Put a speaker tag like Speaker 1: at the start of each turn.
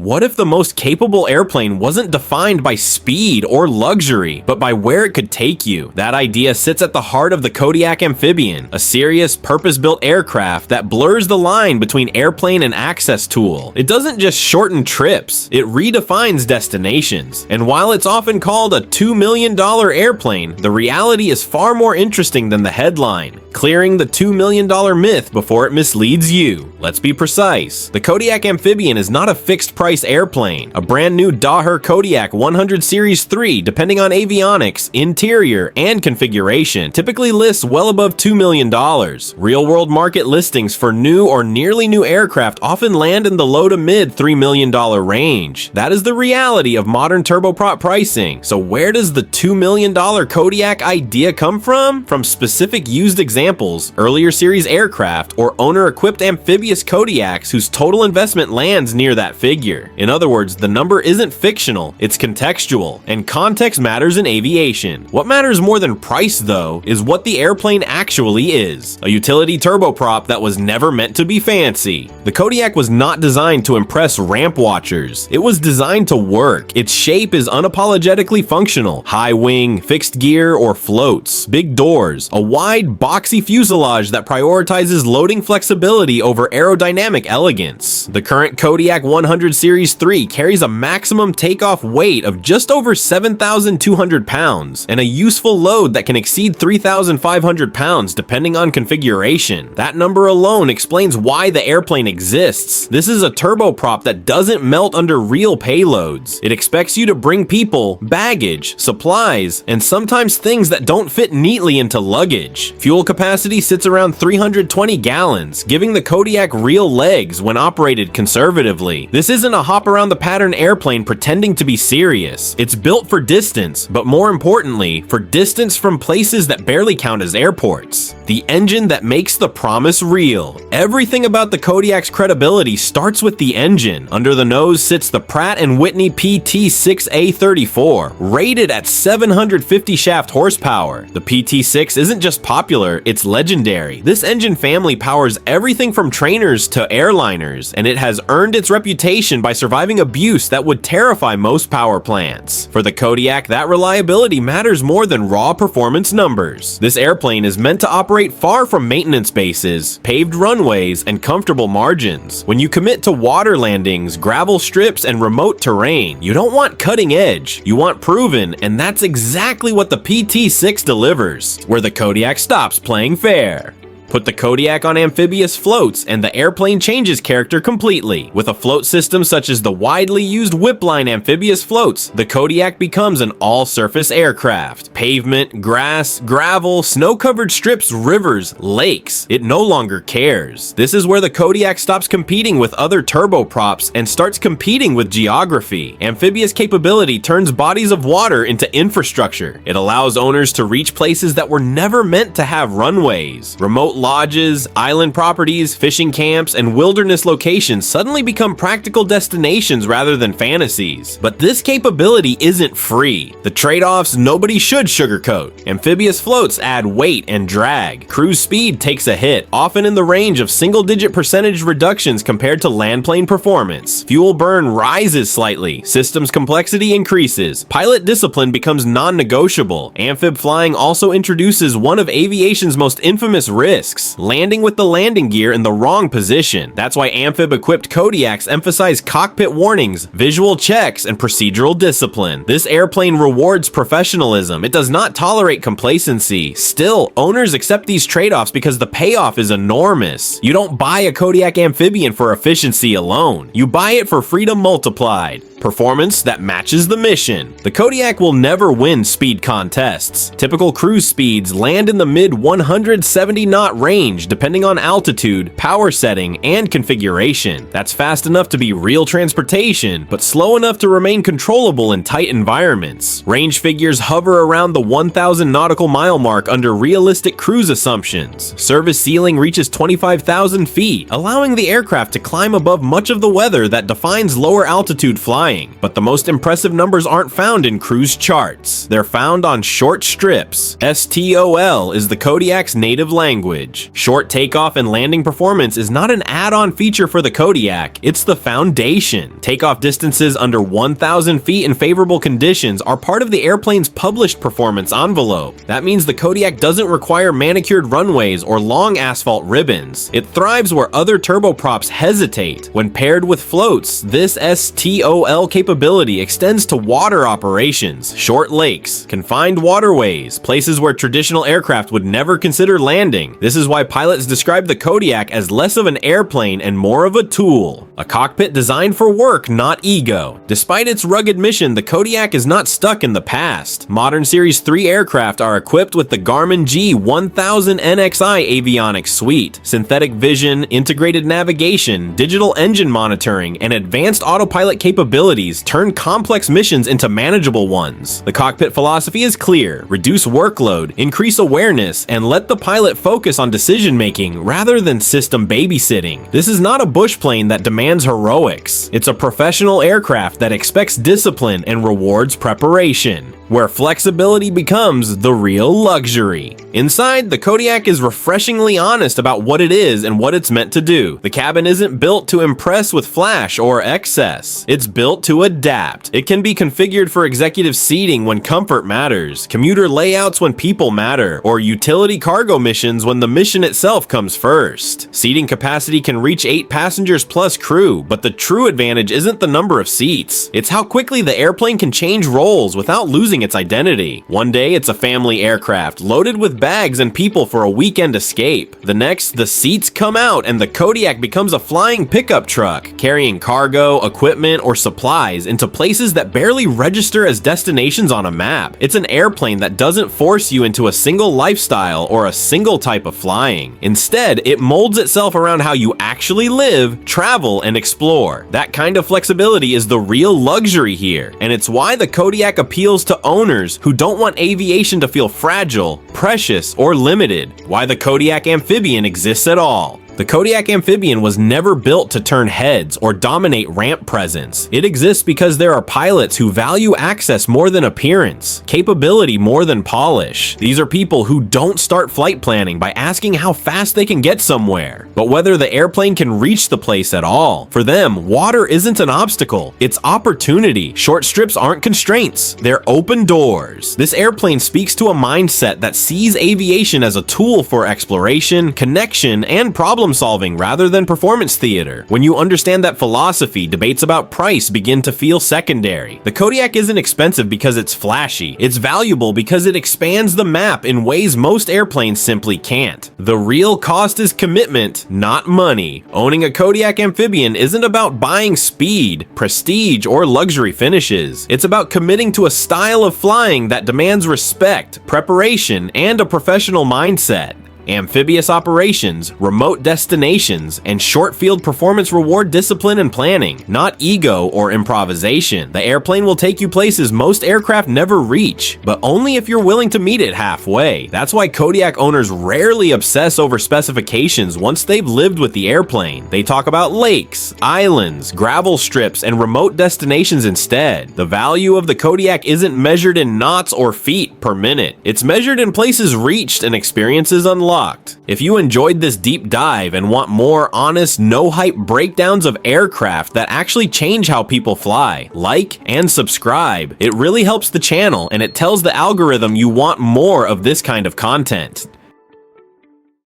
Speaker 1: what if the most capable airplane wasn't defined by speed or luxury, but by where it could take you? That idea sits at the heart of the Kodiak Amphibian, a serious, purpose-built aircraft that blurs the line between airplane and access tool. It doesn't just shorten trips, it redefines destinations. And while it's often called a $2 million airplane, the reality is far more interesting than the headline, clearing the $2 million myth before it misleads you. Let's be precise. The Kodiak Amphibian is not a fixed-price airplane. A brand new Daher Kodiak 100 Series 3, depending on avionics, interior, and configuration, typically lists well above $2 million. Real-world market listings for new or nearly new aircraft often land in the low to mid $3 million range. That is the reality of modern turboprop pricing. So where does the $2 million Kodiak idea come from? From specific used examples, earlier series aircraft, or owner-equipped amphibious Kodiaks whose total investment lands near that figure. In other words, the number isn't fictional, it's contextual, and context matters in aviation. What matters more than price, though, is what the airplane actually is. A utility turboprop that was never meant to be fancy. The Kodiak was not designed to impress ramp watchers. It was designed to work. Its shape is unapologetically functional. High wing, fixed gear, or floats. Big doors. A wide, boxy fuselage that prioritizes loading flexibility over aerodynamic elegance. The current Kodiak 100 Series 3 carries a maximum takeoff weight of just over 7,200 pounds and a useful load that can exceed 3,500 pounds depending on configuration. That number alone explains why the airplane exists. This is a turboprop that doesn't melt under real payloads. It expects you to bring people, baggage, supplies, and sometimes things that don't fit neatly into luggage. Fuel capacity sits around 320 gallons, giving the Kodiak real legs when operated conservatively. This isn't a hop around the pattern airplane pretending to be serious. It's built for distance, but more importantly, for distance from places that barely count as airports. The engine that makes the promise real. Everything about the Kodiak's credibility starts with the engine. Under the nose sits the Pratt & Whitney PT6A34, rated at 750 shaft horsepower. The PT6 isn't just popular, it's legendary. This engine family powers everything from trainers to airliners, and it has earned its reputation by surviving abuse that would terrify most power plants. For the Kodiak, that reliability matters more than raw performance numbers. This airplane is meant to operate far from maintenance bases, paved runways, and comfortable margins. When you commit to water landings, gravel strips, and remote terrain, you don't want cutting edge, you want proven, and that's exactly what the PT6 delivers, where the Kodiak stops playing fair. Put the Kodiak on amphibious floats and the airplane changes character completely. With a float system such as the widely used Whipline amphibious floats, the Kodiak becomes an all-surface aircraft. Pavement, grass, gravel, snow-covered strips, rivers, lakes. It no longer cares. This is where the Kodiak stops competing with other turboprops and starts competing with geography. Amphibious capability turns bodies of water into infrastructure. It allows owners to reach places that were never meant to have runways. Remote lodges, island properties, fishing camps, and wilderness locations suddenly become practical destinations rather than fantasies. But this capability isn't free. The trade-offs nobody should sugarcoat. Amphibious floats add weight and drag. Cruise speed takes a hit, often in the range of single-digit percentage reductions compared to land plane performance. Fuel burn rises slightly. Systems complexity increases. Pilot discipline becomes non-negotiable. Amphib flying also introduces one of aviation's most infamous risks, landing with the landing gear in the wrong position. That's why amphib-equipped Kodiaks emphasize cockpit warnings, visual checks, and procedural discipline. This airplane rewards professionalism. It does not tolerate complacency. Still, owners accept these trade-offs because the payoff is enormous. You don't buy a Kodiak Amphibian for efficiency alone. You buy it for freedom multiplied. Performance that matches the mission. The Kodiak will never win speed contests. Typical cruise speeds land in the mid 170 knot range depending on altitude, power setting, and configuration. That's fast enough to be real transportation, but slow enough to remain controllable in tight environments. Range figures hover around the 1,000 nautical mile mark under realistic cruise assumptions. Service ceiling reaches 25,000 feet, allowing the aircraft to climb above much of the weather that defines lower altitude flying. flying. But the most impressive numbers aren't found in cruise charts. They're found on short strips. STOL is the Kodiak's native language. Short takeoff and landing performance is not an add-on feature for the Kodiak, it's the foundation. Takeoff distances under 1,000 feet in favorable conditions are part of the airplane's published performance envelope. That means the Kodiak doesn't require manicured runways or long asphalt ribbons. It thrives where other turboprops hesitate. When paired with floats, this STOL capability extends to water operations, short lakes, confined waterways, places where traditional aircraft would never consider landing. This is why pilots describe the Kodiak as less of an airplane and more of a tool. A cockpit designed for work, not ego. Despite its rugged mission, the Kodiak is not stuck in the past. Modern Series 3 aircraft are equipped with the Garmin G1000 NXi avionics suite. Synthetic vision, integrated navigation, digital engine monitoring, and advanced autopilot capabilities turn complex missions into manageable ones. The cockpit philosophy is clear: reduce workload, increase awareness, and let the pilot focus on decision-making rather than system babysitting. This is not a bush plane that demands heroics. It's a professional aircraft that expects discipline and rewards preparation, where flexibility becomes the real luxury. Inside, the Kodiak is refreshingly honest about what it is and what it's meant to do. The cabin isn't built to impress with flash or excess. It's built to adapt. It can be configured for executive seating when comfort matters, commuter layouts when people matter, or utility cargo missions when the mission itself comes first. Seating capacity can reach 8 passengers plus crew, but the true advantage isn't the number of seats. It's how quickly the airplane can change roles without losing its identity. One day, it's a family aircraft loaded with bags and people for a weekend escape. The next, the seats come out and the Kodiak becomes a flying pickup truck, carrying cargo, equipment, or supplies into places that barely register as destinations on a map. It's an airplane that doesn't force you into a single lifestyle or a single type of flying. Instead, it molds itself around how you actually live, travel, and explore. That kind of flexibility is the real luxury here, and it's why the Kodiak appeals to owners who don't want aviation to feel fragile, precious, or limited. Why the Kodiak Amphibian exists at all. The Kodiak Amphibian was never built to turn heads or dominate ramp presence. It exists because there are pilots who value access more than appearance, capability more than polish. These are people who don't start flight planning by asking how fast they can get somewhere, but whether the airplane can reach the place at all. For them, water isn't an obstacle, it's opportunity. Short strips aren't constraints, they're open doors. This airplane speaks to a mindset that sees aviation as a tool for exploration, connection, and problem solving rather than performance theater. When you understand that philosophy, debates about price begin to feel secondary. The Kodiak isn't expensive because it's flashy. It's valuable because it expands the map in ways most airplanes simply can't. The real cost is commitment, not money. Owning a Kodiak Amphibian isn't about buying speed, prestige, or luxury finishes. It's about committing to a style of flying that demands respect, preparation, and a professional mindset. Amphibious operations, remote destinations, and short field performance reward discipline and planning, not ego or improvisation. The airplane will take you places most aircraft never reach, but only if you're willing to meet it halfway. That's why Kodiak owners rarely obsess over specifications once they've lived with the airplane. They talk about lakes, islands, gravel strips, and remote destinations instead. The value of the Kodiak isn't measured in knots or feet per minute. It's measured in places reached and experiences unlocked. If you enjoyed this deep dive and want more honest, no-hype breakdowns of aircraft that actually change how people fly, like and subscribe. It really helps the channel and it tells the algorithm you want more of this kind of content.